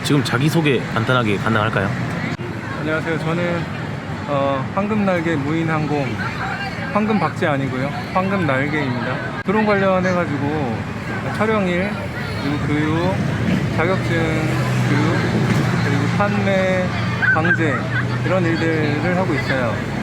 지금 자기소개 간단하게 가능할까요? 안녕하세요. 저는 황금날개 무인항공 황금박쥐 아니고요, 황금날개입니다. 드론 관련해가지고 촬영일, 그리고 교육, 자격증 교육, 그리고 판매, 방제 이런 일들을 하고 있어요.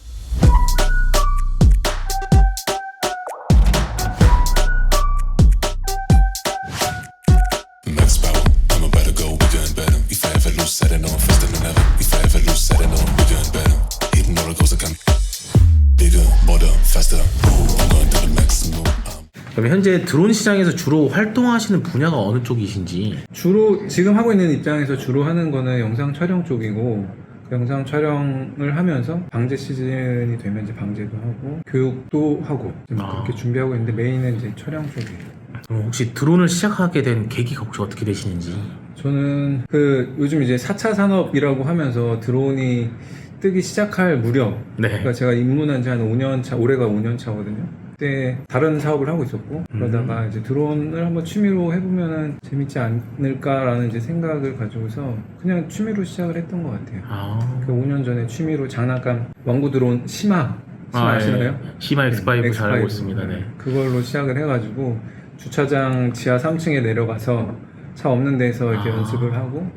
그럼 현재 드론 시장에서 주로 활동하시는 분야가 어느 쪽이신지? 주로 지금 하고 있는 입장에서 주로 하는 거는 영상 촬영 쪽이고, 그 영상 촬영을 하면서 방제 시즌이 되면 이제 방제도 하고 교육도 하고 그렇게 준비하고 있는데, 메인은 이제 촬영 쪽이에요. 그럼 혹시 드론을 시작하게 된 계기가 혹시 어떻게 되시는지? 저는 요즘 이제 4차 산업이라고 하면서 드론이 뜨기 시작할 무렵, 네. 그러니까 제가 입문한 지 한 5년 차, 올해가 5년 차거든요. 그때 다른 사업을 하고 있었고, 그러다가 이제 드론을 한번 취미로 해보면 재밌지 않을까라는 이제 생각을 가지고서 그냥 취미로 시작을 했던 것 같아요. 그 5년 전에 취미로 장난감 왕구 드론 시마 아시나요? 예. 시마 X5 잘 알고 있습니다. 네. 그걸로 시작을 해가지고 주차장 지하 3층에 내려가서 차 없는 데서 이렇게 연습을 하고,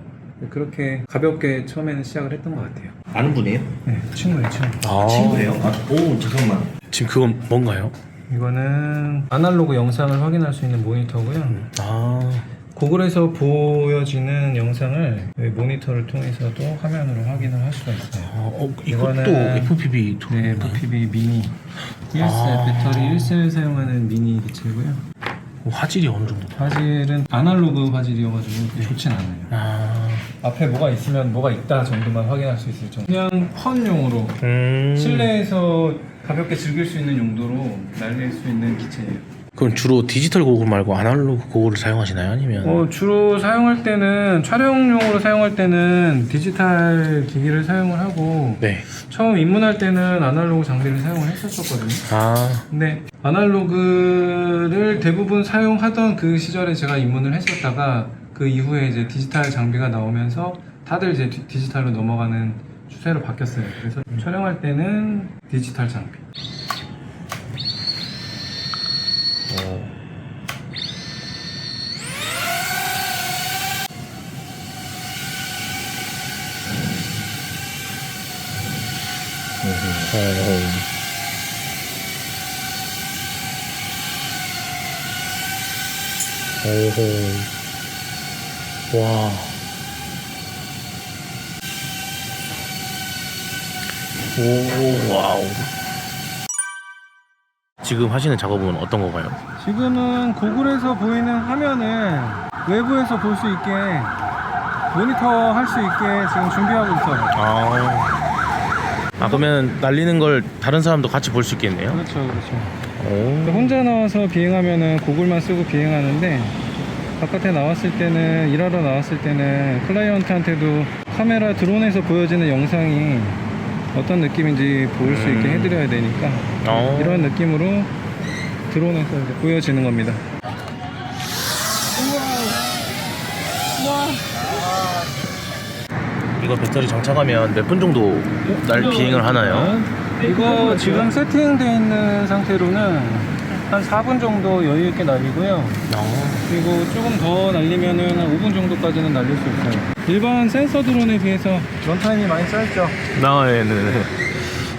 그렇게 가볍게 처음에는 시작을 했던 것 같아요. 아는 분이에요? 네, 친구예요, 친구. 친구예요? 오, 잠깐만. 지금 그건 뭔가요? 이거는 아날로그 영상을 확인할 수 있는 모니터고요. 구글에서 보여지는 영상을 모니터를 통해서도 화면으로 확인을 할 수가 있어요. 이것도 이거는- FPV 드론. 네, FPV 미니 1셀, 배터리 1셀 사용하는 미니 기체고요. 화질이 어느 정도? 화질은 아날로그 화질이어가지고 좋진 않아요. 앞에 뭐가 있으면 뭐가 있다 정도만 확인할 수 있을 정도. 그냥 펀용으로 실내에서 가볍게 즐길 수 있는 용도로 날릴 수 있는 기체예요. 그럼 주로 디지털 고글 말고 아날로그 고글을 사용하시나요? 아니면? 주로 사용할 때는, 촬영용으로 사용할 때는 디지털 기기를 사용을 하고, 네. 처음 입문할 때는 아날로그 장비를 사용을 했었거든요. 근데 아날로그를 대부분 사용하던 그 시절에 제가 입문을 했었다가, 그 이후에 이제 디지털 장비가 나오면서 다들 이제 디지털로 넘어가는 추세로 바뀌었어요. 그래서 촬영할 때는 디지털 장비. 와. 오, 와우. 지금 하시는 작업은 어떤 건가요? 지금은 구글에서 보이는 화면을 외부에서 볼 수 있게, 모니터 할 수 있게 지금 준비하고 있어요. 그러면 날리는 걸 다른 사람도 같이 볼 수 있겠네요? 그렇죠, 그렇죠. 혼자 나와서 비행하면은 고글만 쓰고 비행하는데, 바깥에 나왔을 때는, 일하러 나왔을 때는 클라이언트한테도 카메라 드론에서 보여지는 영상이 어떤 느낌인지 보일 수 있게 해드려야 되니까, 이런 느낌으로 드론에서 이제 보여지는 겁니다. 이거 배터리 장착하면 몇 분 정도 비행을 하나요? 이거 지금 세팅되어 있는 상태로는 한 4분 정도 여유 있게 날리고요. 그리고 조금 더 날리면은 한 5분 정도까지는 날릴 수 있어요. 일반 센서 드론에 비해서 런타임이 많이 짧죠. 네네.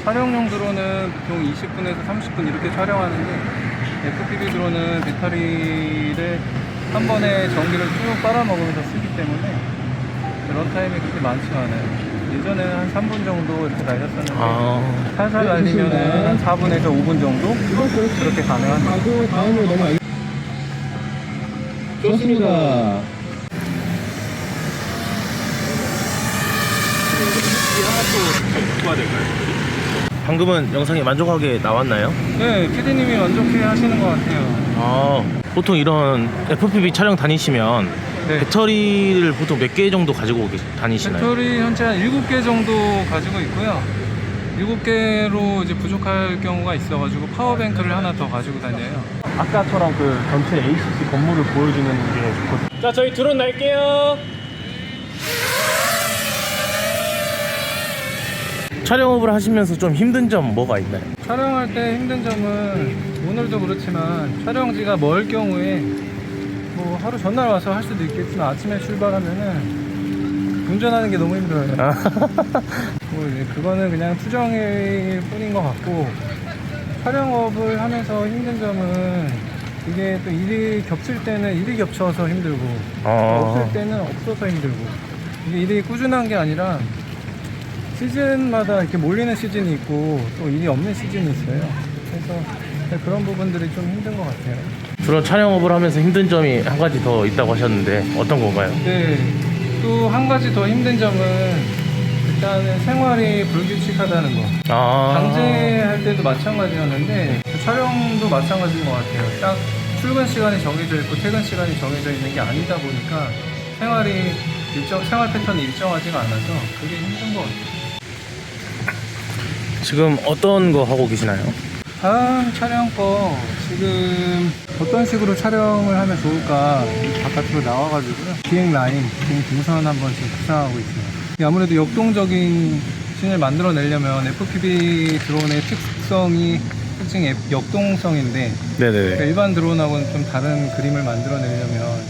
촬영용 드론은 보통 20분에서 30분 이렇게 촬영하는데, FPV 드론은 배터리를 한 번에 전기를 쭉 빨아먹으면서 쓰기 때문에 런타임이 그렇게 많지가 않아요. 예전에는 한 3분 정도 이렇게 날렸었는데, 살살 날리면은 한 4분에서 5분 정도 그렇게 가능합니다. 좋습니다. 방금은 영상이 만족하게 나왔나요? 네, PD님이 만족해 하시는 것 같아요. 보통 이런 FPV 촬영 다니시면 네. 배터리를 보통 몇 개 정도 가지고 다니시나요? 배터리 현재 한 7개 정도 가지고 있고요. 7개로 이제 부족할 경우가 있어가지고 파워뱅크를 하나 더 가지고 다녀요. 아까처럼 그 전체 ACC 건물을 보여주는 게 좋거든요. 자, 저희 드론 날게요. 촬영업을 하시면서 좀 힘든 점 뭐가 있나요? 촬영할 때 힘든 점은 오늘도 그렇지만 촬영지가 멀 경우에 뭐 하루 전날 와서 할 수도 있겠지만 아침에 출발하면은 운전하는 게 너무 힘들어요. 뭐 이제 그거는 그냥 투정일 뿐인 것 같고, 촬영업을 하면서 힘든 점은 이게 또 일이 겹칠 때는 일이 겹쳐서 힘들고 없을 때는 없어서 힘들고, 이게 일이 꾸준한 게 아니라 시즌마다 이렇게 몰리는 시즌이 있고 또 일이 없는 시즌이 있어요. 그래서 그런 부분들이 좀 힘든 것 같아요. 드론 촬영업을 하면서 힘든 점이 한 가지 더 있다고 하셨는데 어떤 건가요? 네, 또 한 가지 더 힘든 점은 일단은 생활이 불규칙하다는 거. 강제할 때도 마찬가지였는데 촬영도 마찬가지인 것 같아요. 딱 출근 시간이 정해져 있고 퇴근 시간이 정해져 있는 게 아니다 보니까 생활 패턴이 일정하지가 않아서 그게 힘든 것 같아요. 지금 어떤 거 하고 계시나요? 다음 촬영 거 지금 어떤 식으로 촬영을 하면 좋을까 바깥으로 나와가지고요. 비행 라인, 비행 동선 한번 지금 구상하고 있어요. 아무래도 역동적인 씬을 만들어내려면 FPV 드론의 특징이 역동성인데, 네네. 그러니까 일반 드론하고는 좀 다른 그림을 만들어내려면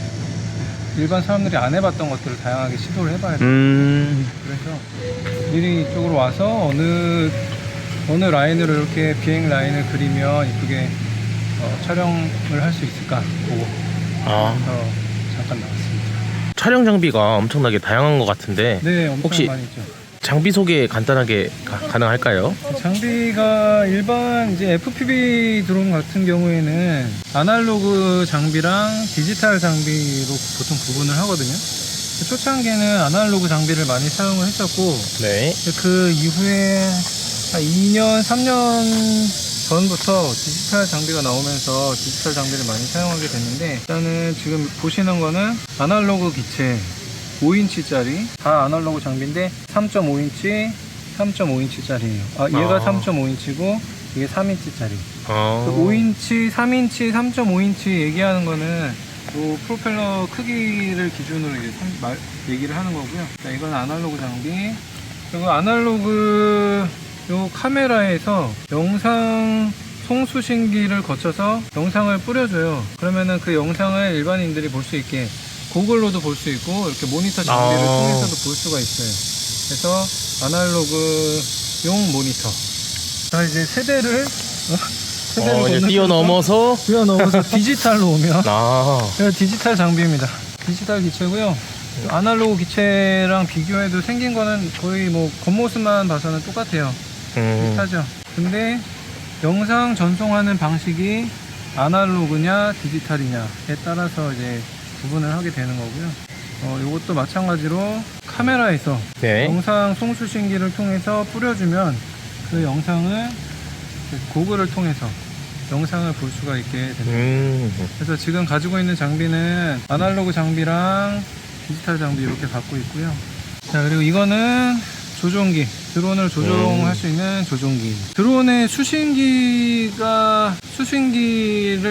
일반 사람들이 안 해봤던 것들을 다양하게 시도를 해봐야 돼요. 그래서 미리 이쪽으로 와서 어느 라인으로 이렇게 비행 라인을 그리면 이쁘게 촬영을 할 수 있을까 보고 잠깐 나왔습니다. 촬영 장비가 엄청나게 다양한 것 같은데 네, 엄청 혹시 많이 있죠. 장비 소개 간단하게 가능할까요? 장비가 일반 이제 FPV 드론 같은 경우에는 아날로그 장비랑 디지털 장비로 보통 구분을 하거든요. 초창기에는 아날로그 장비를 많이 사용을 했었고, 네. 그 이후에 한 2년, 3년 전부터 디지털 장비가 나오면서 디지털 장비를 많이 사용하게 됐는데, 일단은 지금 보시는 거는 아날로그 기체 5인치짜리 다 아날로그 장비인데 3.5인치, 3.5인치짜리예요. 얘가 3.5인치고 이게 3인치짜리. 5인치, 3인치, 3.5인치 얘기하는 거는 요 프로펠러 크기를 기준으로 이제 얘기를 하는 거고요. 자, 이건 아날로그 장비. 그리고 아날로그 요 카메라에서 영상 송수신기를 거쳐서 영상을 뿌려줘요. 그러면은 그 영상을 일반인들이 볼 수 있게 고글로도 볼 수 있고 이렇게 모니터 장비를 통해서도 볼 수가 있어요. 그래서 아날로그용 모니터. 자, 이제 세대를 이제 뛰어넘어서 디지털로 오면 이거 디지털 장비입니다. 디지털 기체고요. 아날로그 기체랑 비교해도 생긴 거는 거의 뭐 겉모습만 봐서는 똑같아요. 비슷하죠. 근데 영상 전송하는 방식이 아날로그냐 디지털이냐에 따라서 이제 구분을 하게 되는 거고요. 이것도 마찬가지로 카메라에서 영상 송수신기를 통해서 뿌려주면 그 영상을 고글을 통해서 영상을 볼 수가 있게 됩니다. 그래서 지금 가지고 있는 장비는 아날로그 장비랑 디지털 장비 이렇게 갖고 있고요. 자, 그리고 이거는 조종기, 드론을 조종할 수 있는 조종기. 드론에 수신기를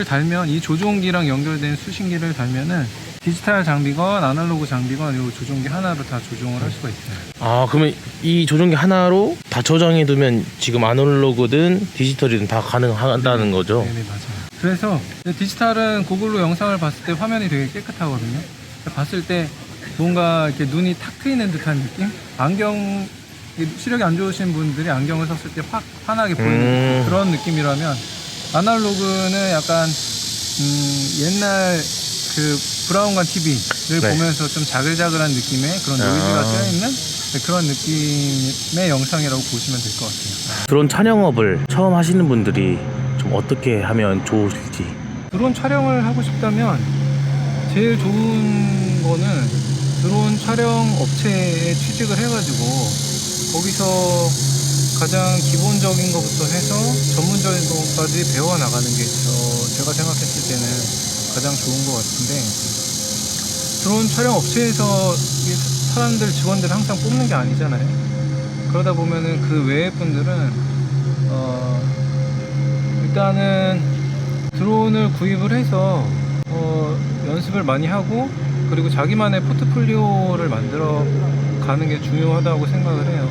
달면, 이 조종기랑 연결된 수신기를 달면은 디지털 장비건 아날로그 장비건 이 조종기 하나로 다 조종을 할 수가 있어요. 그러면 이 조종기 하나로 다 저장해 두면 지금 아날로그든 디지털이든 다 가능하다는 거죠? 네, 맞아요. 그래서 디지털은 고글로 영상을 봤을 때 화면이 되게 깨끗하거든요. 봤을 때 뭔가 이렇게 눈이 탁 트이는 듯한 느낌? 시력이 안 좋으신 분들이 안경을 썼을 때 확 환하게 보이는 그런 느낌이라면, 아날로그는 약간 옛날 그 브라운관 TV를 보면서 좀 자글자글한 느낌의 그런 노이즈가 껴있는 그런 느낌의 영상이라고 보시면 될 것 같아요. 드론 촬영업을 처음 하시는 분들이 좀 어떻게 하면 좋을지. 드론 촬영을 하고 싶다면 제일 좋은 거는 드론 촬영 업체에 취직을 해가지고 거기서 가장 기본적인 것부터 해서 전문적인 것까지 배워나가는 게 제가 생각했을 때는 가장 좋은 것 같은데, 드론 촬영 업체에서 사람들, 직원들 항상 뽑는 게 아니잖아요. 그러다 보면은 그 외의 분들은 일단은 드론을 구입을 해서 연습을 많이 하고, 그리고 자기만의 포트폴리오를 만들어 가는 게 중요하다고 생각을 해요.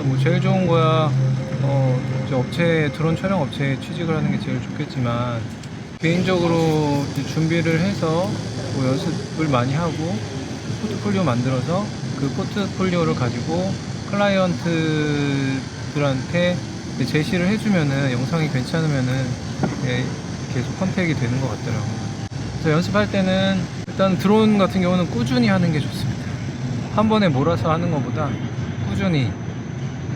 그러니까 뭐 제일 좋은 거야 이제 업체 드론 촬영 업체에 취직을 하는 게 제일 좋겠지만 개인적으로 이제 준비를 해서 뭐 연습을 많이 하고 포트폴리오 만들어서 그 포트폴리오를 가지고 클라이언트들한테 제시를 해주면은 영상이 괜찮으면은 계속 컨택이 되는 것 같더라고요. 그래서 연습할 때는 일단 드론 같은 경우는 꾸준히 하는 게 좋습니다. 한 번에 몰아서 하는 것보다 꾸준히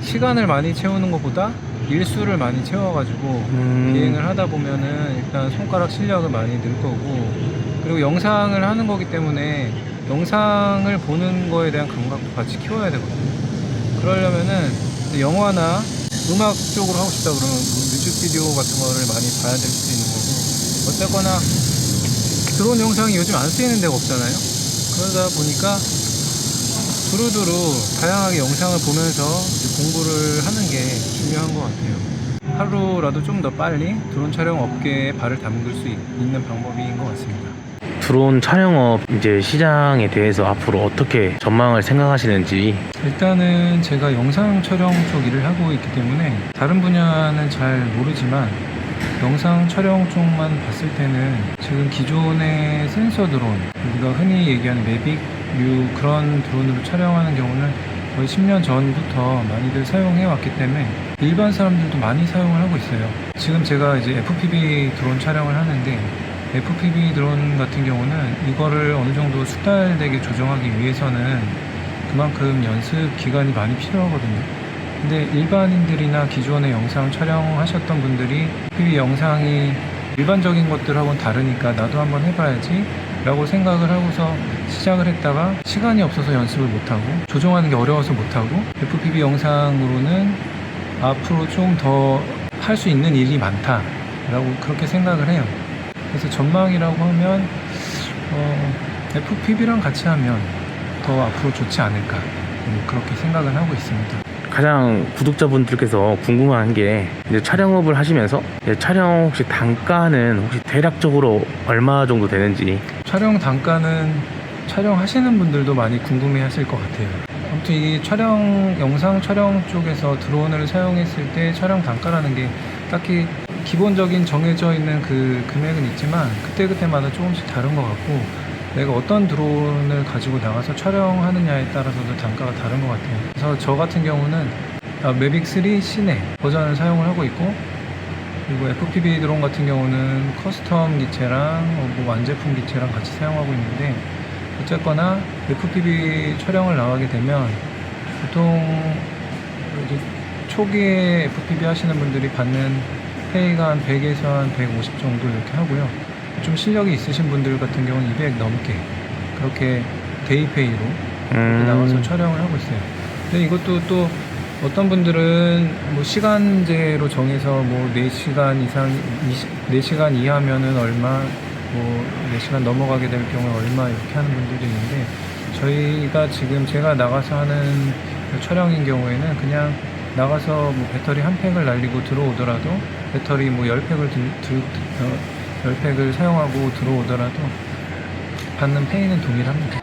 시간을 많이 채우는 것보다 일수를 많이 채워가지고 비행을 하다 보면은 일단 손가락 실력은 많이 늘 거고, 그리고 영상을 하는 거기 때문에 영상을 보는 거에 대한 감각도 같이 키워야 되거든요. 그러려면은 영화나 음악 쪽으로 하고 싶다 그러면 뮤직비디오 같은 거를 많이 봐야 될 수도 있는 거고, 어쨌거나 드론 영상이 요즘 안 쓰이는 데가 없잖아요. 그러다 보니까 두루두루 다양하게 영상을 보면서 이제 공부를 하는 게 중요한 것 같아요. 하루라도 좀 더 빨리 드론 촬영 업계에 발을 담글 수 있는 방법인 것 같습니다. 드론 촬영업 이제 시장에 대해서 앞으로 어떻게 전망을 생각하시는지. 일단은 제가 영상 촬영 쪽 일을 하고 있기 때문에 다른 분야는 잘 모르지만 영상 촬영 쪽만 봤을 때는 지금 기존의 센서 드론, 우리가 흔히 얘기하는 매빅류 그런 드론으로 촬영하는 경우는 거의 10년 전부터 많이들 사용해 왔기 때문에 일반 사람들도 많이 사용을 하고 있어요. 지금 제가 이제 FPV 드론 촬영을 하는데 FPV 드론 같은 경우는 이거를 어느 정도 숙달되게 조정하기 위해서는 그만큼 연습 기간이 많이 필요하거든요. 근데 일반인들이나 기존에 영상 촬영하셨던 분들이 FPV 영상이 일반적인 것들하고는 다르니까 나도 한번 해봐야지 라고 생각을 하고서 시작을 했다가 시간이 없어서 연습을 못하고 조정하는 게 어려워서 못하고, FPV 영상으로는 앞으로 좀 더 할 수 있는 일이 많다 라고 그렇게 생각을 해요. 그래서 전망이라고 하면 FPV랑 같이 하면 더 앞으로 좋지 않을까, 그렇게 생각을 하고 있습니다. 가장 구독자분들께서 궁금한 게 이제 촬영업을 하시면서 이제 촬영 혹시 단가는 혹시 대략적으로 얼마 정도 되는지. 촬영 단가는 촬영하시는 분들도 많이 궁금해 하실 것 같아요. 아무튼 이 영상 촬영 쪽에서 드론을 사용했을 때 촬영 단가라는 게 딱히 기본적인 정해져 있는 그 금액은 있지만 그때그때마다 조금씩 다른 것 같고, 내가 어떤 드론을 가지고 나가서 촬영하느냐에 따라서도 단가가 다른 것 같아요. 그래서 저 같은 경우는 매빅 3 시내 버전을 사용을 하고 있고, 그리고 FPV 드론 같은 경우는 커스텀 기체랑 뭐 완제품 기체랑 같이 사용하고 있는데, 어쨌거나 FPV 촬영을 나가게 되면 보통 이제 초기에 FPV 하시는 분들이 받는 페이가 한 100에서 한 150 정도 이렇게 하고요. 좀 실력이 있으신 분들 같은 경우는 200 넘게 그렇게 데이페이로 나와서 촬영을 하고 있어요. 근데 이것도 또 어떤 분들은 뭐 시간제로 정해서 뭐 4시간 이상, 4시간 이하면은 얼마, 뭐 4시간 넘어가게 될 경우에 얼마 이렇게 하는 분들도 있는데, 저희가 지금 제가 나가서 하는 촬영인 경우에는 그냥 나가서 뭐 배터리 한 팩을 날리고 들어오더라도, 배터리 뭐 10팩을 사용하고 들어오더라도 받는 페이는 동일합니다.